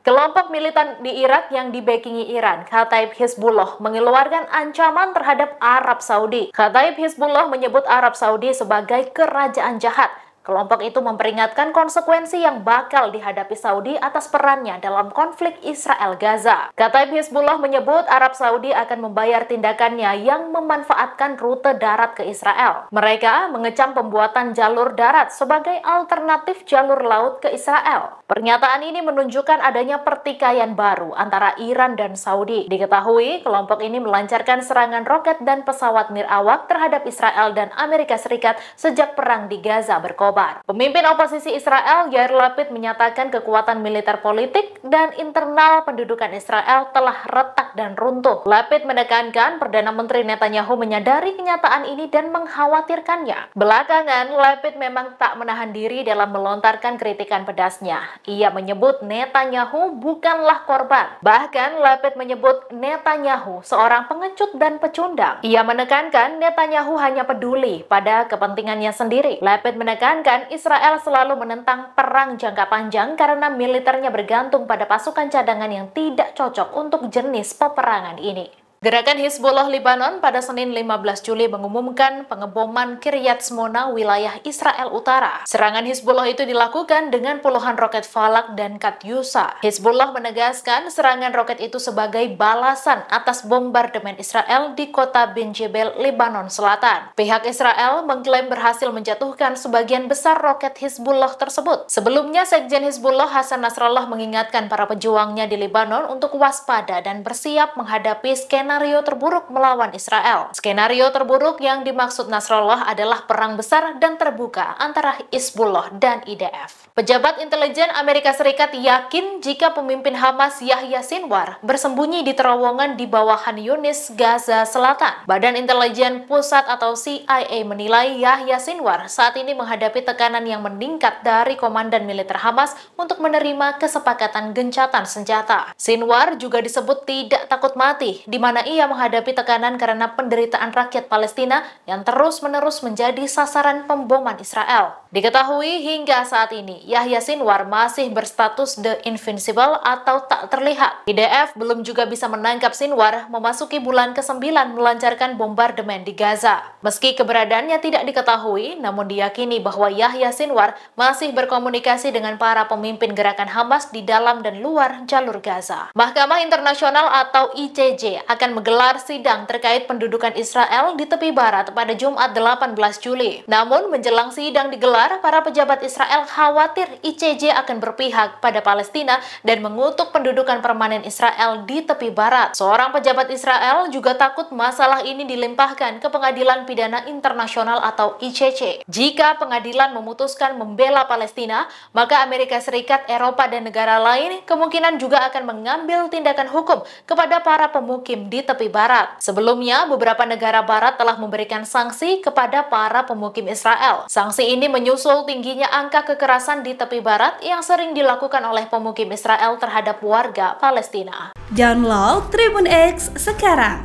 Kelompok militan di Irak yang dibackingi Iran, Kataib Hizbullah, mengeluarkan ancaman terhadap Arab Saudi. Kataib Hizbullah menyebut Arab Saudi sebagai kerajaan jahat. Kelompok itu memperingatkan konsekuensi yang bakal dihadapi Saudi atas perannya dalam konflik Israel-Gaza. Kataib Hizbullah menyebut Arab Saudi akan membayar tindakannya yang memanfaatkan rute darat ke Israel. Mereka mengecam pembuatan jalur darat sebagai alternatif jalur laut ke Israel. Pernyataan ini menunjukkan adanya pertikaian baru antara Iran dan Saudi. Diketahui, kelompok ini melancarkan serangan roket dan pesawat nirawak terhadap Israel dan Amerika Serikat sejak perang di Gaza berkobar. Pemimpin oposisi Israel, Yair Lapid, menyatakan kekuatan militer politik dan internal pendudukan Israel telah retak dan runtuh. Lapid menekankan Perdana Menteri Netanyahu menyadari kenyataan ini dan mengkhawatirkannya. Belakangan, Lapid memang tak menahan diri dalam melontarkan kritikan pedasnya. Ia menyebut Netanyahu bukanlah korban. Bahkan, Lapid menyebut Netanyahu seorang pengecut dan pecundang. Ia menekankan Netanyahu hanya peduli pada kepentingannya sendiri. Lapid menekankan Israel selalu menentang perang jangka panjang karena militernya bergantung pada pasukan cadangan yang tidak cocok untuk jenis peperangan ini. Gerakan Hizbullah Lebanon pada Senin 15 Juli mengumumkan pengeboman Kiryat Shmona, wilayah Israel Utara. Serangan Hizbullah itu dilakukan dengan puluhan roket Falak dan Katyusha. Hizbullah menegaskan serangan roket itu sebagai balasan atas bombardemen Israel di kota Bin Jebel, Lebanon Selatan. Pihak Israel mengklaim berhasil menjatuhkan sebagian besar roket Hizbullah tersebut. Sebelumnya, Sekjen Hizbullah Hasan Nasrallah mengingatkan para pejuangnya di Lebanon untuk waspada dan bersiap menghadapi skenario terburuk melawan Israel. Skenario terburuk yang dimaksud Nasrallah adalah perang besar dan terbuka antara Hizbullah dan IDF. Pejabat intelijen Amerika Serikat yakin jika pemimpin Hamas Yahya Sinwar bersembunyi di terowongan di bawah Khan Yunis, Gaza Selatan. Badan Intelijen Pusat atau CIA menilai Yahya Sinwar saat ini menghadapi tekanan yang meningkat dari komandan militer Hamas untuk menerima kesepakatan gencatan senjata. Sinwar juga disebut tidak takut mati, di mana ia menghadapi tekanan karena penderitaan rakyat Palestina yang terus-menerus menjadi sasaran pemboman Israel. Diketahui hingga saat ini, Yahya Sinwar masih berstatus The Invincible atau tak terlihat. IDF belum juga bisa menangkap Sinwar memasuki bulan ke-9 melancarkan bombardemen di Gaza. Meski keberadaannya tidak diketahui, namun diyakini bahwa Yahya Sinwar masih berkomunikasi dengan para pemimpin gerakan Hamas di dalam dan luar jalur Gaza. Mahkamah Internasional atau ICJ akan menggelar sidang terkait pendudukan Israel di tepi barat pada Jumat 18 Juli. Namun, menjelang sidang digelar, para pejabat Israel khawatir ICJ akan berpihak pada Palestina dan mengutuk pendudukan permanen Israel di tepi barat. Seorang pejabat Israel juga takut masalah ini dilimpahkan ke Pengadilan Pidana Internasional atau ICC. Jika pengadilan memutuskan membela Palestina, maka Amerika Serikat, Eropa, dan negara lain kemungkinan juga akan mengambil tindakan hukum kepada para pemukim di tepi barat. Sebelumnya, beberapa negara barat telah memberikan sanksi kepada para pemukim Israel. Sanksi ini menyusul tingginya angka kekerasan di tepi barat yang sering dilakukan oleh pemukim Israel terhadap warga Palestina. Download Tribun X sekarang,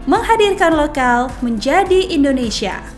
menghadirkan lokal menjadi Indonesia.